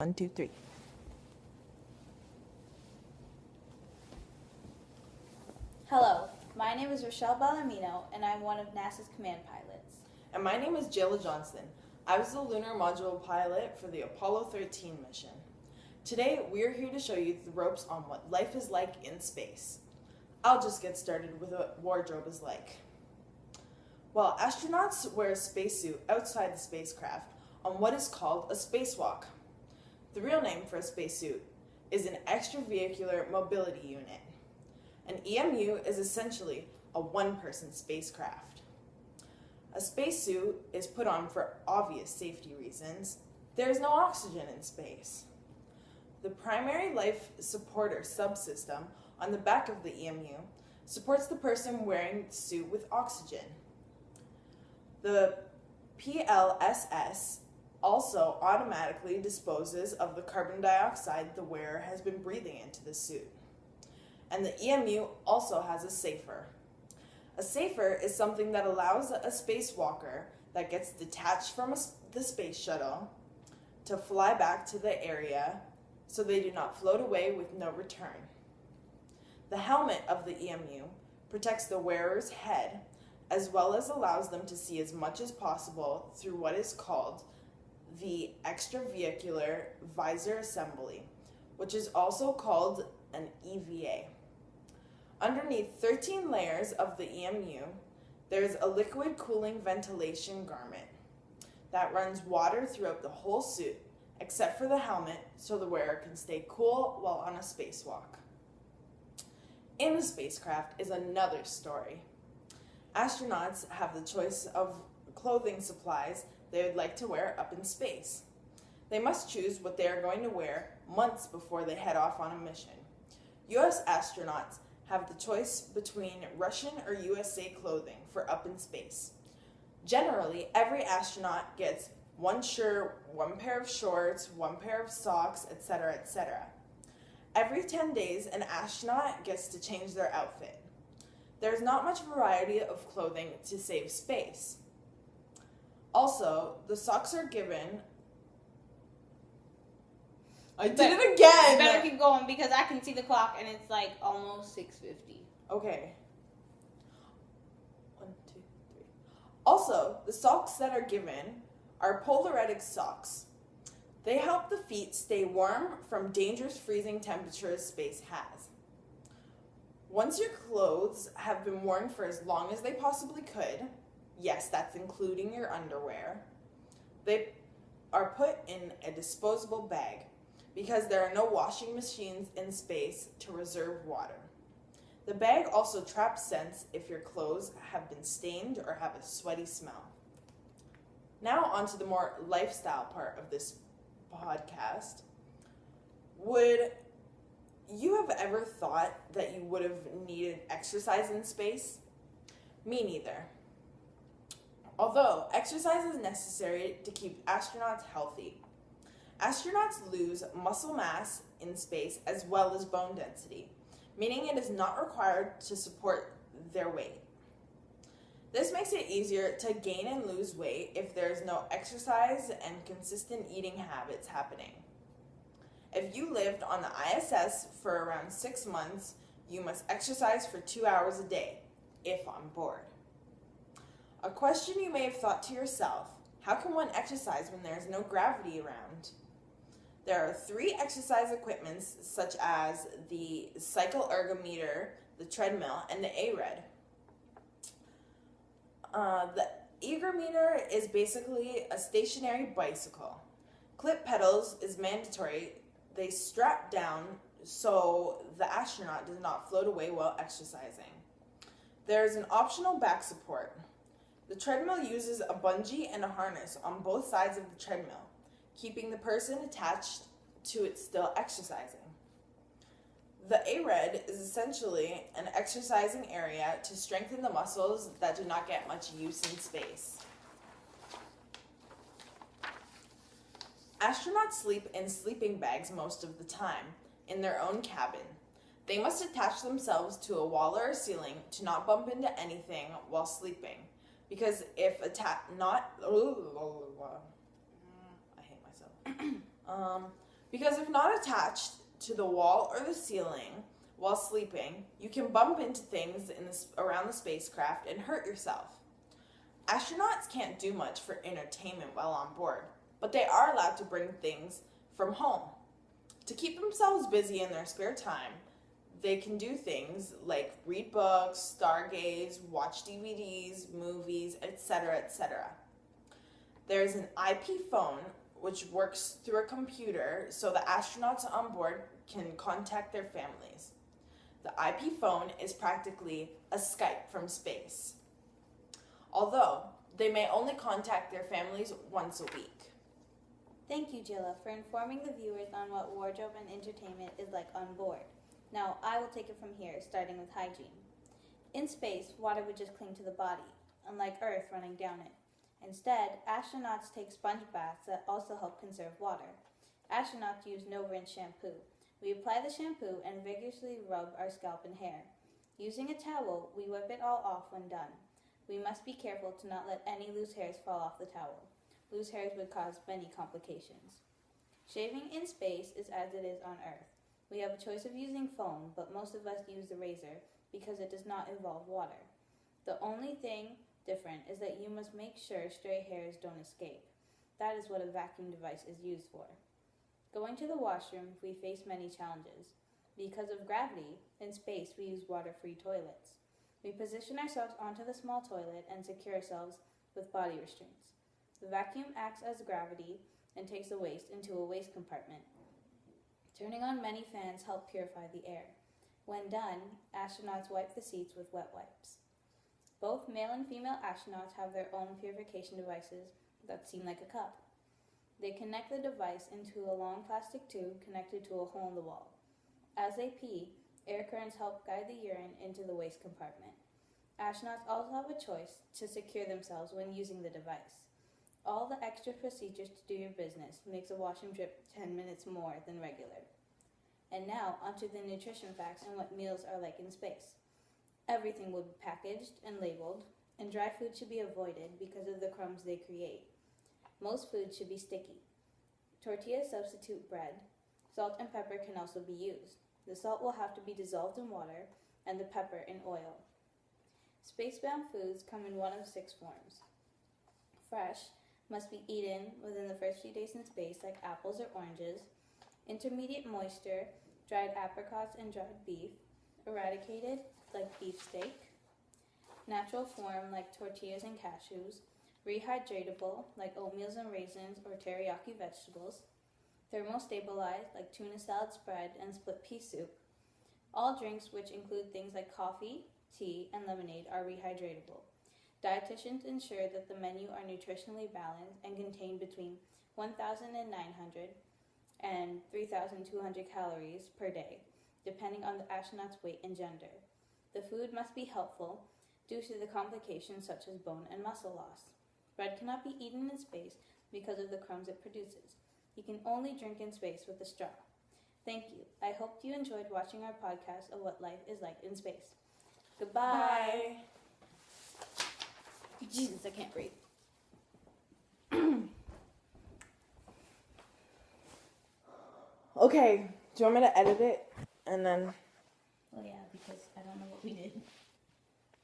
1, 2, 3. Hello, my name is Rochelle Ballamino, and I'm one of NASA's command pilots. And my name is Jayla Johnson. I was the lunar module pilot for the Apollo 13 mission. Today, we are here to show you the ropes on what life is like in space. I'll just get started with what wardrobe is like. Well, astronauts wear a spacesuit outside the spacecraft on what is called a spacewalk. The real name for a spacesuit is an extravehicular mobility unit. An EMU is essentially a one-person spacecraft. A spacesuit is put on for obvious safety reasons. There is no oxygen in space. The primary life supporter subsystem on the back of the EMU supports the person wearing the suit with oxygen. The PLSS also automatically disposes of the carbon dioxide the wearer has been breathing into the suit. And the EMU also has a safer. A safer is something that allows a spacewalker that gets detached from the space shuttle to fly back to the area so they do not float away with no return. The helmet of the EMU protects the wearer's head as well as allows them to see as much as possible through what is called the extravehicular visor assembly, which is also called an EVA. Underneath 13 layers of the EMU, there's a liquid cooling ventilation garment that runs water throughout the whole suit, except for the helmet, so the wearer can stay cool while on a spacewalk. In the spacecraft is another story. Astronauts have the choice of clothing supplies they would like to wear up in space. They must choose what they are going to wear months before they head off on a mission. U.S. astronauts have the choice between Russian or USA clothing for up in space. Generally, every astronaut gets one shirt, one pair of shorts, one pair of socks, etc., etc. Every 10 days, an astronaut gets to change their outfit. There's not much variety of clothing to save space. Also, the socks are given... I did it again! You better keep going because I can see the clock and it's like almost 6:50. Okay. 1, 2, 3. Also, the socks that are given are Polaretic socks. They help the feet stay warm from dangerous freezing temperatures space has. Once your clothes have been worn for as long as they possibly could, yes, that's including your underwear, they are put in a disposable bag because there are no washing machines in space to reserve water. The bag also traps scents if your clothes have been stained or have a sweaty smell. Now on to the more lifestyle part of this podcast. Would you have ever thought that you would have needed exercise in space? Me neither. Although exercise is necessary to keep astronauts healthy, astronauts lose muscle mass in space as well as bone density, meaning it is not required to support their weight. This makes it easier to gain and lose weight if there is no exercise and consistent eating habits happening. If you lived on the ISS for around 6 months, you must exercise for 2 hours a day, if on board. A question you may have thought to yourself, how can one exercise when there is no gravity around? There are 3 exercise equipments such as the cycle ergometer, the treadmill, and the ARED. The ergometer is basically a stationary bicycle. Clip pedals is mandatory. They strap down so the astronaut does not float away while exercising. There is an optional back support. The treadmill uses a bungee and a harness on both sides of the treadmill, keeping the person attached to it still exercising. The ARED is essentially an exercising area to strengthen the muscles that do not get much use in space. Astronauts sleep in sleeping bags most of the time, in their own cabin. They must attach themselves to a wall or a ceiling to not bump into anything while sleeping, because if I hate myself. Because if not attached to the wall or the ceiling while sleeping, you can bump into things around the spacecraft and hurt yourself. Astronauts can't do much for entertainment while on board, but they are allowed to bring things from home. To keep themselves busy in their spare time, they can do things like read books, stargaze, watch DVDs, movies, etc., etc. There's an IP phone which works through a computer so the astronauts on board can contact their families. The IP phone is practically a Skype from space, although they may only contact their families once a week. Thank you, Jilla, for informing the viewers on what wardrobe and entertainment is like on board. Now, I will take it from here, starting with hygiene. In space, water would just cling to the body, unlike Earth running down it. Instead, astronauts take sponge baths that also help conserve water. Astronauts use no-rinse shampoo. We apply the shampoo and vigorously rub our scalp and hair. Using a towel, we wipe it all off when done. We must be careful to not let any loose hairs fall off the towel. Loose hairs would cause many complications. Shaving in space is as it is on Earth. We have a choice of using foam, but most of us use the razor because it does not involve water. The only thing different is that you must make sure stray hairs don't escape. That is what a vacuum device is used for. Going to the washroom, we face many challenges. Because of gravity, in space we use water-free toilets. We position ourselves onto the small toilet and secure ourselves with body restraints. The vacuum acts as gravity and takes the waste into a waste compartment. Turning on many fans help purify the air. When done, astronauts wipe the seats with wet wipes. Both male and female astronauts have their own purification devices that seem like a cup. They connect the device into a long plastic tube connected to a hole in the wall. As they pee, air currents help guide the urine into the waste compartment. Astronauts also have a choice to secure themselves when using the device. All the extra procedures to do your business makes a washroom trip 10 minutes more than regular. And now, onto the nutrition facts and what meals are like in space. Everything will be packaged and labeled, and dry food should be avoided because of the crumbs they create. Most food should be sticky. Tortillas substitute bread. Salt and pepper can also be used. The salt will have to be dissolved in water, and the pepper in oil. Spacebound foods come in one of 6 forms. Fresh must be eaten within the first few days in space, like apples or oranges. Intermediate moisture, dried apricots and dried beef. Eradicated, like beef steak. Natural form, like tortillas and cashews. Rehydratable, like oatmeals and raisins or teriyaki vegetables. Thermostabilized, like tuna salad spread and split pea soup. All drinks, which include things like coffee, tea, and lemonade, are rehydratable. Dietitians ensure that the menu are nutritionally balanced and contain between 1,900 and 3,200 calories per day, depending on the astronaut's weight and gender. The food must be helpful due to the complications such as bone and muscle loss. Bread cannot be eaten in space because of the crumbs it produces. You can only drink in space with a straw. Thank you. I hope you enjoyed watching our podcast of what life is like in space. Goodbye. Bye. Jesus, I can't breathe. Okay, do you want me to edit it? And then... Oh yeah, because I don't know what we did.